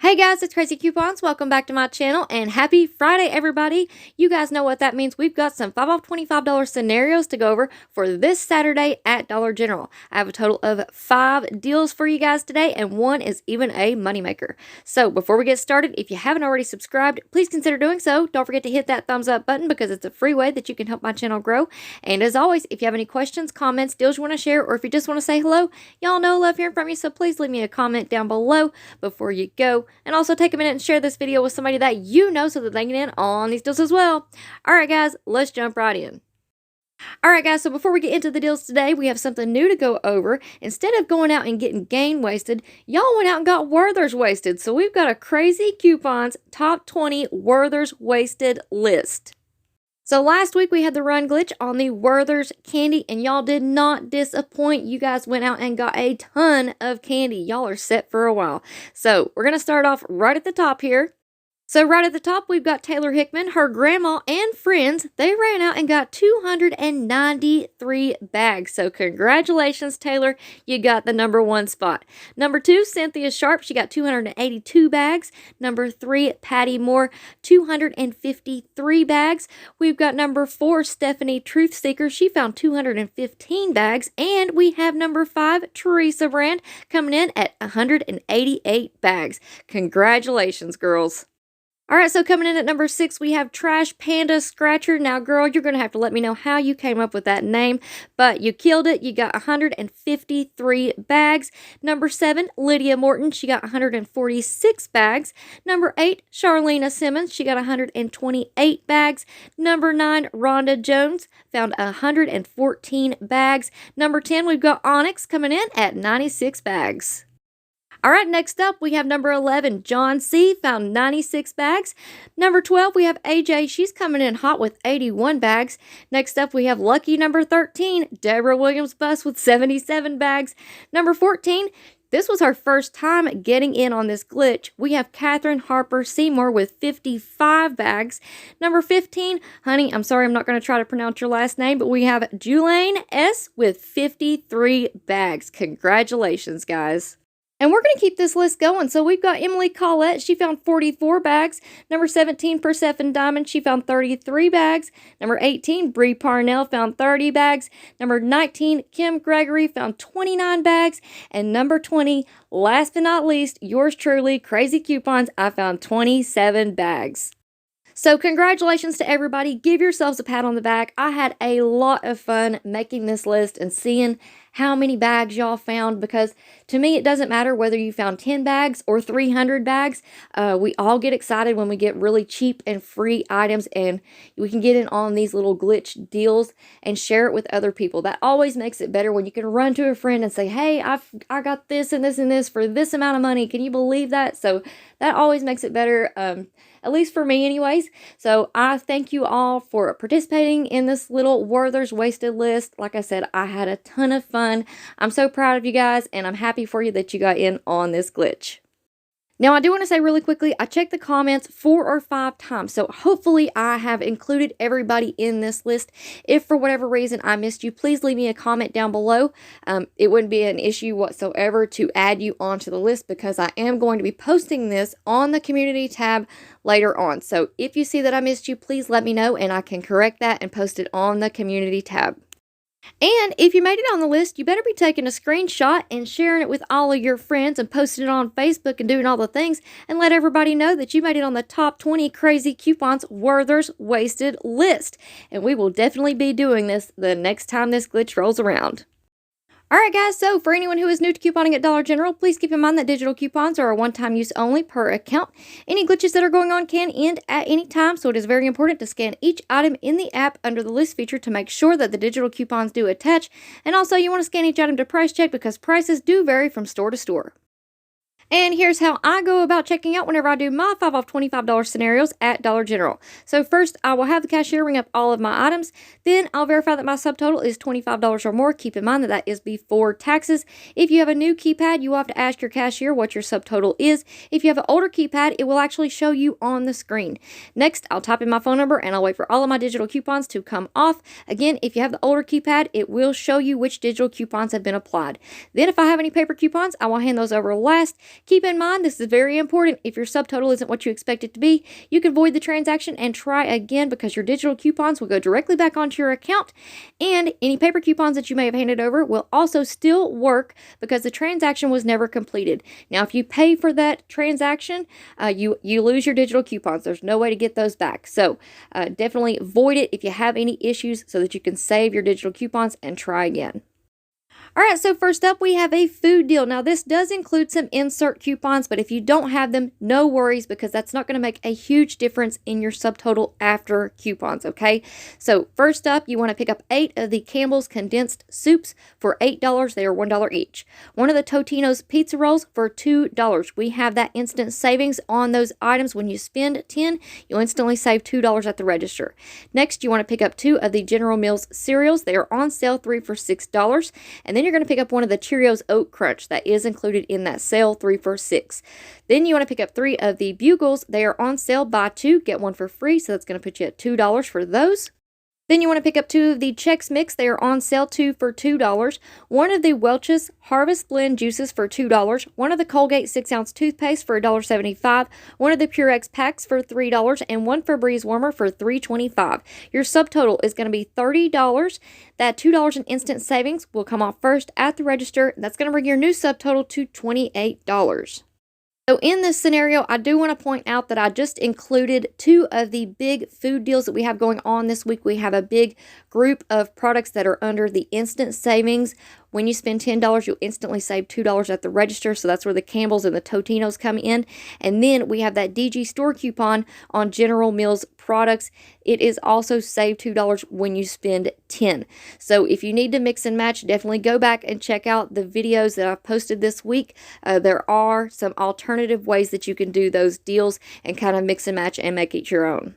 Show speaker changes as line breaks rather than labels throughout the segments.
Hey guys, it's Crazy Coupons. Welcome back to my channel and happy Friday, everybody. You guys know what that means. We've got some 5 off $25 scenarios to go over for this Saturday at Dollar General. I have a total of 5 deals for you guys today, and one is even a moneymaker. So before we get started, if you haven't already subscribed, please consider doing so. Don't forget to hit that thumbs up button because it's a free way that you can help my channel grow. And as always, if you have any questions, comments, deals you want to share, or if you just want to say hello, y'all know I love hearing from you, so please leave me a comment down below before you go. And also take a minute and share this video with somebody that you know so that they can get in on these deals as well. Alright guys, let's jump right in. Alright guys, so before we get into the deals today, we have something new to go over. Instead of going out and getting gain wasted, y'all went out and got Werthers wasted. So we've got a Crazy Coupons top 20 Werthers wasted list. So last week we had the run glitch on the Werthers candy, and y'all did not disappoint. You guys went out and got a ton of candy. Y'all are set for a while. So we're going to start off right at the top here. So right at the top, we've got Taylor Hickman, her grandma, and friends. They ran out and got 293 bags. So congratulations, Taylor. You got the #1 spot. Number 2, Cynthia Sharp. She got 282 bags. Number 3, Patty Moore, 253 bags. We've got number 4, Stephanie Truthseeker. She found 215 bags. And we have number 5, Teresa Brand, coming in at 188 bags. Congratulations, girls. Alright, so coming in at number 6, we have Trash Panda Scratcher. Now, girl, you're going to have to let me know how you came up with that name, but you killed it. You got 153 bags. Number 7, Lydia Morton. She got 146 bags. Number 8, Charlena Simmons. She got 128 bags. Number 9, Rhonda Jones found 114 bags. Number 10, we've got Onyx coming in at 96 bags. All right, next up, we have number 11, John C. found 96 bags. Number 12, we have AJ. She's coming in hot with 81 bags. Next up, we have lucky number 13, Debra Williams-Buss with 77 bags. Number 14, this was her first time getting in on this glitch. We have Catherine Harper Seymour with 55 bags. Number 15, honey, I'm sorry, I'm not going to try to pronounce your last name, but we have Julaine S. with 53 bags. Congratulations, guys. And we're going to keep this list going. So we've got Emily Collette. She found 44 bags. Number 17, Persephone Diamond. She found 33 bags. Number 18, Bree Parnell found 30 bags. Number 19, Kim Gregory found 29 bags. And number 20, last but not least, yours truly, Crazy Coupons. I found 27 bags. So congratulations to everybody. Give yourselves a pat on the back. I had a lot of fun making this list and seeing how many bags y'all found, because to me it doesn't matter whether you found 10 bags or 300 bags. We all get excited when we get really cheap and free items and we can get in on these little glitch deals and share it with other people. That always makes it better when you can run to a friend and say, hey, I got this and this and this for this amount of money. Can you believe that? So that always makes it better, at least for me anyways. So I thank you all for participating in this little Werthers wasted list. Like I said, I had a ton of fun. I'm so proud of you guys, and I'm happy for you that you got in on this glitch. Now, I do want to say really quickly, I checked the comments 4 or 5 times, so hopefully I have included everybody in this list. If for whatever reason I missed you, please leave me a comment down below. It wouldn't be an issue whatsoever to add you onto the list because I am going to be posting this on the community tab later on. So if you see that I missed you, please let me know and I can correct that and post it on the community tab. And if you made it on the list, you better be taking a screenshot and sharing it with all of your friends and posting it on Facebook and doing all the things and let everybody know that you made it on the top 20 Crazy Coupons Werthers wasted list. And we will definitely be doing this the next time this glitch rolls around. Alright guys, so for anyone who is new to couponing at Dollar General, please keep in mind that digital coupons are a one-time use only per account. Any glitches that are going on can end at any time, so it is very important to scan each item in the app under the list feature to make sure that the digital coupons do attach. And also you want to scan each item to price check because prices do vary from store to store. And here's how I go about checking out whenever I do my 5 off $25 scenarios at Dollar General. So first, I will have the cashier ring up all of my items. Then I'll verify that my subtotal is $25 or more. Keep in mind that that is before taxes. If you have a new keypad, you will have to ask your cashier what your subtotal is. If you have an older keypad, it will actually show you on the screen. Next, I'll type in my phone number and I'll wait for all of my digital coupons to come off. Again, if you have the older keypad, it will show you which digital coupons have been applied. Then if I have any paper coupons, I will hand those over last. Keep in mind, this is very important. If your subtotal isn't what you expect it to be, you can void the transaction and try again, because your digital coupons will go directly back onto your account, and any paper coupons that you may have handed over will also still work because the transaction was never completed. Now, if you pay for that transaction, you lose your digital coupons. There's no way to get those back. So definitely void it if you have any issues, so that you can save your digital coupons and try again. All right, so first up, we have a food deal. Now, this does include some insert coupons, but if you don't have them, no worries, because that's not going to make a huge difference in your subtotal after coupons, okay? So first up, you want to pick up 8 of the Campbell's condensed soups for $8. They are $1 each. One of the Totino's pizza rolls for $2. We have that instant savings on those items. When you spend $10, you'll instantly save $2 at the register. Next, you want to pick up 2 of the General Mills cereals. They are on sale, 3 for $6. And then you're going to pick up one of the Cheerios Oat Crunch. That is included in that sale, 3 for $6. Then you want to pick up 3 of the Bugles. They are on sale, buy 2, get 1 for free. So that's going to put you at $2 for those. Then you want to pick up 2 of the Chex Mix. They are on sale, 2 for $2. 1 of the Welch's Harvest Blend juices for $2. 1 of the Colgate 6-ounce toothpaste for $1.75. 1 of the Purex packs for $3. And 1 Febreze warmer for $3.25. Your subtotal is going to be $30. That $2 in instant savings will come off first at the register. That's going to bring your new subtotal to $28. So in this scenario, I do want to point out that I just included 2 of the big food deals that we have going on this week. We have a big group of products that are under the instant savings. When you spend $10, you'll instantly save $2 at the register. So that's where the Campbell's and the Totino's come in. And then we have that DG store coupon on General Mills products. It is also save $2 when you spend $10. So if you need to mix and match, definitely go back and check out the videos that I've posted this week. There are some alternative ways that you can do those deals and kind of mix and match and make it your own.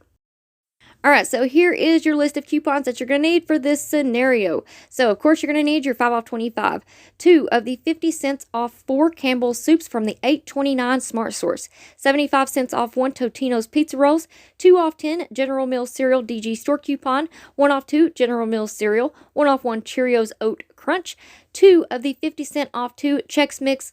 All right, so here is your list of coupons that you're going to need for this scenario. So, of course, you're going to need your 5 off 25, 2 of the 50 cents off 4 Campbell's soups from the $8.29 Smart Source, 75 cents off 1 Totino's pizza rolls, 2 off 10 General Mills cereal DG store coupon, 1 off 2 General Mills cereal, 1 off 1 Cheerios Oat Crunch, 2 of the 50 cent off 2 Chex Mix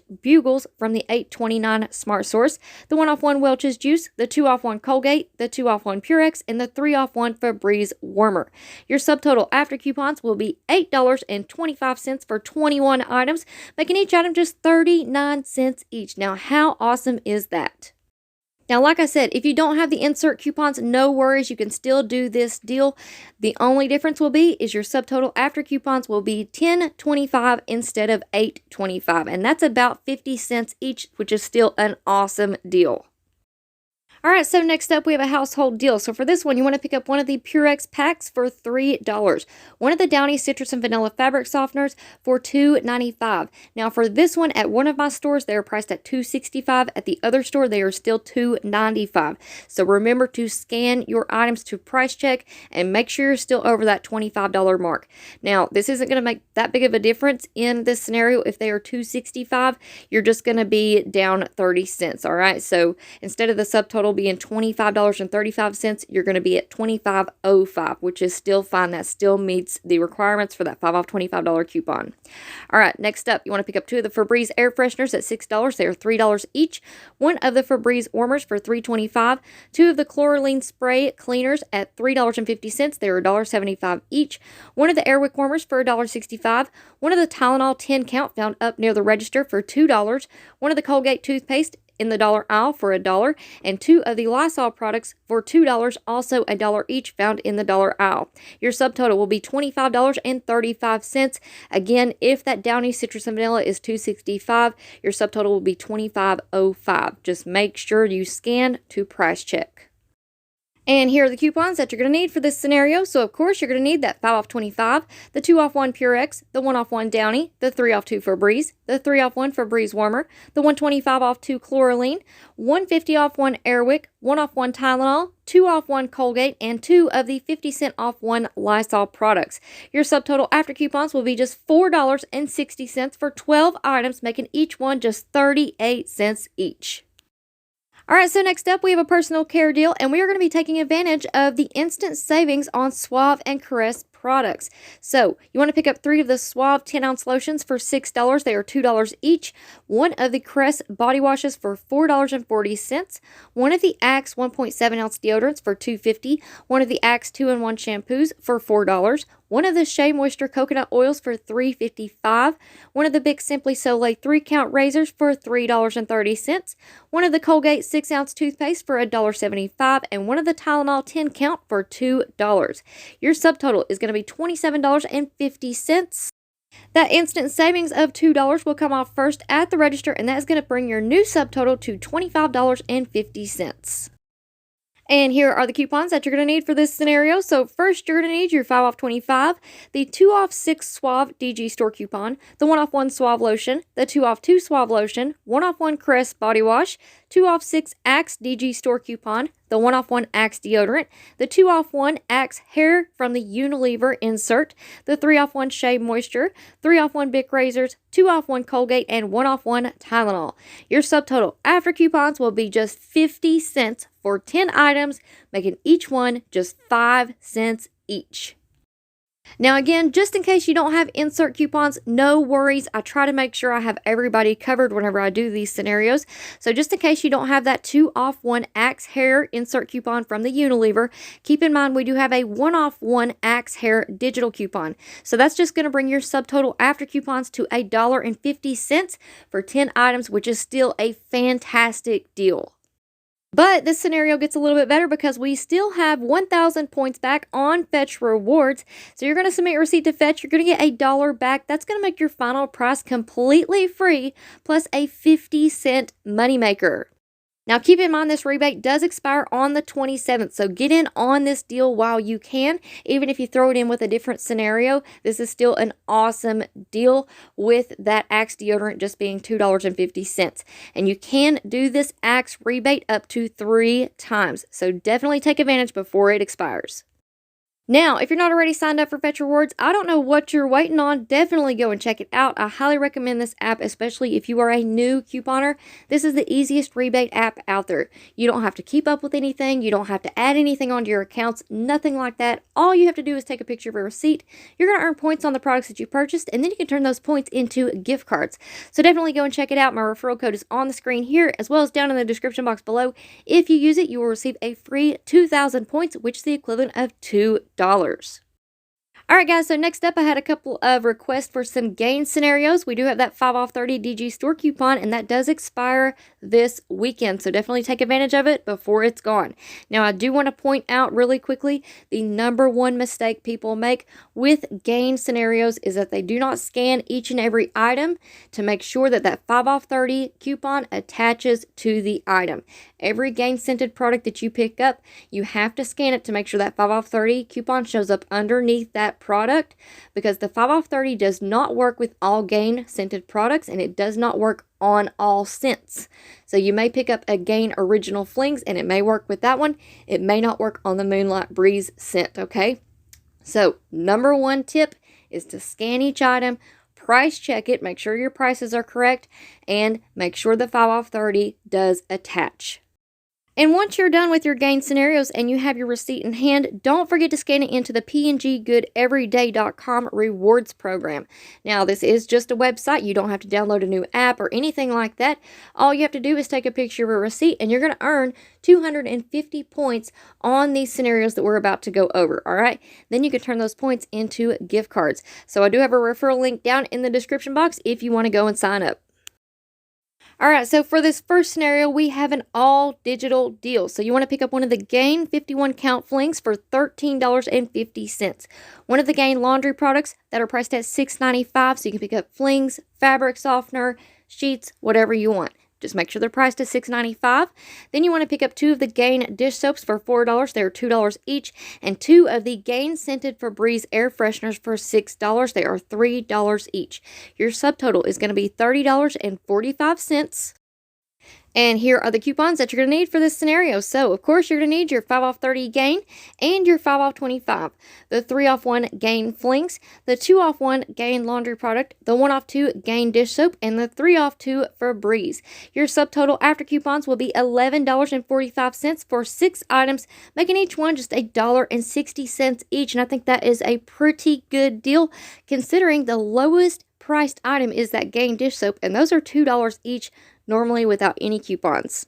/ Bugles from the $8.29 Smart Source, the 1 off 1 Welch's Juice, the 2 off 1 Colgate, the 2 off 1 Purex, and the 3 off 1 Febreze Warmer. Your subtotal after coupons will be $8.25 for 21 items, making each item just 39 cents each. Now, how awesome is that? Now, like I said, if you don't have the insert coupons, no worries. You can still do this deal. The only difference will be is your subtotal after coupons will be $10.25 instead of $8.25. And that's about 50 cents each, which is still an awesome deal. All right, so next up, we have a household deal. So for this one, you want to pick up one of the Purex packs for $3. One of the Downy Citrus and Vanilla Fabric Softeners for $2.95. Now, for this one, at one of my stores, they are priced at $2.65. At the other store, they are still $2.95. So remember to scan your items to price check and make sure you're still over that $25 mark. Now, this isn't going to make that big of a difference in this scenario. If they are $2.65, you're just going to be down 30 cents, all right? So instead of the subtotal being $25.35, you're going to be at $25.05, which is still fine. That still meets the requirements for that 5 off $25 coupon. All right, next up, you want to pick up 2 of the Febreze air fresheners at $6. They are $3 each. 1 of the Febreze warmers for $3.25. 2 of the chlorine spray cleaners at $3.50. They are $1.75 each. 1 of the Airwick warmers for $1.65. 1 of the Tylenol 10 count found up near the register for $2. 1 of the Colgate toothpaste in the dollar aisle for $1, and 2 of the Lysol products for $2, also $1 each, found in the dollar aisle. Your subtotal will be $25.35. Again, if that Downy Citrus and Vanilla is $2.65, your subtotal will be $25.05. Just make sure you scan to price check. And here are the coupons that you're going to need for this scenario. So, of course, you're going to need that 5 off 25, the 2 off 1 Purex, the 1 off 1 Downy, the 3 off 2 Febreze, the 3 off 1 Febreze Warmer, the 125 off 2 Chloroline, 150 off 1 Airwick, 1 off 1 Tylenol, 2 off 1 Colgate, and 2 of the 50 cent off 1 Lysol products. Your subtotal after coupons will be just $4.60 for 12 items, making each one just 38 cents each. All right, so next up, we have a personal care deal, and we are going to be taking advantage of the instant savings on Suave and Caress products. So you want to pick up 3 of the Suave 10-ounce lotions for $6. They are $2 each. 1 of the Crest body washes for $4.40. 1 of the Axe 1.7-ounce deodorants for $2.50. 1 of the Axe 2-in-1 shampoos for $4. 1 of the Shea Moisture coconut oils for $3.55. 1 of the Bic Simply Soleil 3-count razors for $3.30. 1 of the Colgate 6-ounce toothpaste for $1.75. And 1 of the Tylenol 10-count for $2. Your subtotal is going to be $27.50. That instant savings of $2 will come off first at the register, and that is going to bring your new subtotal to $25.50. And here are the coupons that you're going to need for this scenario. So first, you're going to need your 5 off 25, the 2 off 6 Suave DG store coupon, the 1 off 1 Suave lotion, the 2 off 2 Suave lotion, 1 off 1 Crest body wash, 2 off 6 Axe DG store coupon, the 1 off 1 Axe deodorant, the 2 off 1 Axe hair from the Unilever insert, the 3 off 1 Shea Moisture, 3 off 1 Bic razors, 2 off 1 Colgate, and 1 off 1 Tylenol. Your subtotal after coupons will be just 50 cents for 10 items, making each one just 5 cents each. Now again, just in case you don't have insert coupons, no worries. I try to make sure I have everybody covered whenever I do these scenarios. So just in case you don't have that 2 off 1 Axe hair insert coupon from the Unilever, keep in mind we do have a 1 off 1 Axe hair digital coupon. So that's just going to bring your subtotal after coupons to $1.50 for 10 items, which is still a fantastic deal. But this scenario gets a little bit better because we still have 1,000 points back on Fetch Rewards. So you're going to submit your receipt to Fetch. You're going to get $1 back. That's going to make your final price completely free, plus a 50-cent moneymaker. Now, keep in mind this rebate does expire on the 27th, so get in on this deal while you can. Even if you throw it in with a different scenario, this is still an awesome deal with that Axe deodorant just being $2.50. And you can do this Axe rebate up to 3 times, so definitely take advantage before it expires. Now, if you're not already signed up for Fetch Rewards, I don't know what you're waiting on. Definitely go and check it out. I highly recommend this app, especially if you are a new couponer. This is the easiest rebate app out there. You don't have to keep up with anything. You don't have to add anything onto your accounts. Nothing like that. All you have to do is take a picture of a receipt. You're going to earn points on the products that you purchased, and then you can turn those points into gift cards. So definitely go and check it out. My referral code is on the screen here, as well as down in the description box below. If you use it, you will receive a free 2,000 points, which is the equivalent of $2. Alright guys, so next up I had a couple of requests for some gain scenarios. We do have that 5 off 30 DG store coupon, and that does expire this weekend, so definitely take advantage of it before it's gone. Now I do want to point out really quickly, the #1 mistake people make with gain scenarios is that they do not scan each and every item to make sure that that 5 off 30 coupon attaches to the item. Every gain scented product that you pick up, you have to scan it to make sure that 5 off 30 coupon shows up underneath that product, because the 5 off 30 does not work with all gain scented products, and it does not work on all scents. So you may pick up a Gain Original Flings and it may work with that one. It may not work on the Moonlight Breeze scent, okay? So #1 tip is to scan each item, price check it, make sure your prices are correct, and make sure the 5 off 30 does attach. And once you're done with your gain scenarios and you have your receipt in hand, don't forget to scan it into the pngoodeveryday.com rewards program. Now, this is just a website. You don't have to download a new app or anything like that. All you have to do is take a picture of a receipt, and you're going to earn 250 points on these scenarios that we're about to go over, all right? Then you can turn those points into gift cards. So I do have a referral link down in the description box if you want to go and sign up. Alright, so for this first scenario, we have an all-digital deal. So you want to pick up one of the Gain 51 count flings for $13.50. One of the Gain laundry products that are priced at $6.95, so you can pick up flings, fabric softener, sheets, whatever you want. Just make sure they're priced at $6.95. Then you want to pick up 2 of the Gain dish soaps for $4. They are $2 each. And 2 of the Gain Scented Febreze air fresheners for $6. They are $3 each. Your subtotal is going to be $30.45. And here are the coupons that you're going to need for this scenario. So, of course, you're going to need your 5 off 30 gain and your 5 off 25. The 3 off 1 gain flings, the 2 off 1 gain laundry product, the 1 off 2 gain dish soap, and the 3 off 2 Febreze. Your subtotal after coupons will be $11.45 for 6 items, making each one just $1.60 each. And I think that is a pretty good deal considering the lowest priced item is that gain dish soap, and those are $2 each normally without any coupons.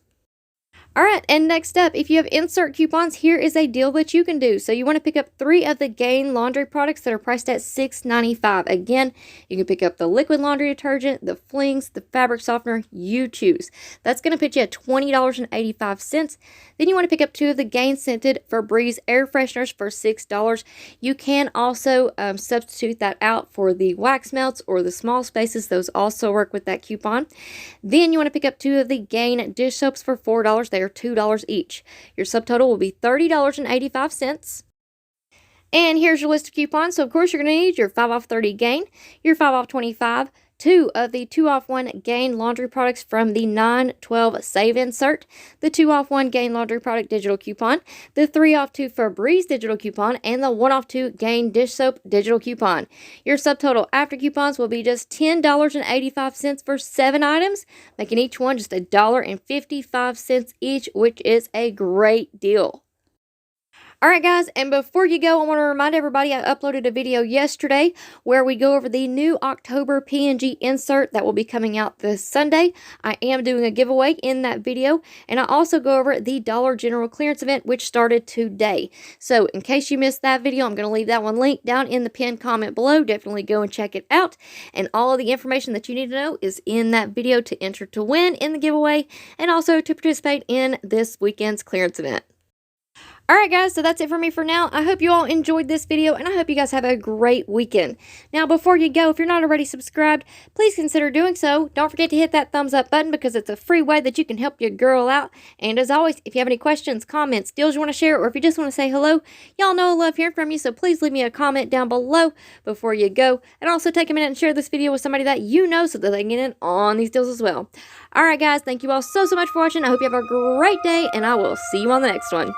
Alright, and next up, if you have insert coupons, here is a deal that you can do. So you want to pick up 3 of the Gain laundry products that are priced at $6.95. Again, you can pick up the liquid laundry detergent, the flings, the fabric softener, you choose. That's going to put you at $20.85. Then you want to pick up 2 of the Gain scented Febreze air fresheners for $6. You can also substitute that out for the wax melts or the small spaces. Those also work with that coupon. Then you want to pick up 2 of the Gain dish soaps for $4. They are $2 each. Your subtotal will be $30.85. And here's your list of coupons. So, of course, you're going to need your 5 off 30 Gain, your 5 off 25, 2 of the 2 off 1 Gain laundry products from the 9/12 save insert, the 2 off 1 Gain laundry product digital coupon, the 3 off 2 Febreze digital coupon, and the 1 off 2 Gain dish soap digital coupon. Your subtotal after coupons will be just $10.85 for 7 items, making each one just $1.55 each, which is a great deal. Alright guys, and before you go, I want to remind everybody I uploaded a video yesterday where we go over the new October P&G insert that will be coming out this Sunday. I am doing a giveaway in that video, and I also go over the Dollar General clearance event which started today. So in case you missed that video, I'm going to leave that one linked down in the pinned comment below. Definitely go and check it out, and all of the information that you need to know is in that video to enter to win in the giveaway and also to participate in this weekend's clearance event. Alright guys, so that's it for me for now. I hope you all enjoyed this video, and I hope you guys have a great weekend. Now, before you go, if you're not already subscribed, please consider doing so. Don't forget to hit that thumbs up button because it's a free way that you can help your girl out. And as always, if you have any questions, comments, deals you want to share, or if you just want to say hello, y'all know I love hearing from you, so please leave me a comment down below before you go. And also take a minute and share this video with somebody that you know so that they can get in on these deals as well. Alright guys, thank you all so much for watching. I hope you have a great day, and I will see you on the next one.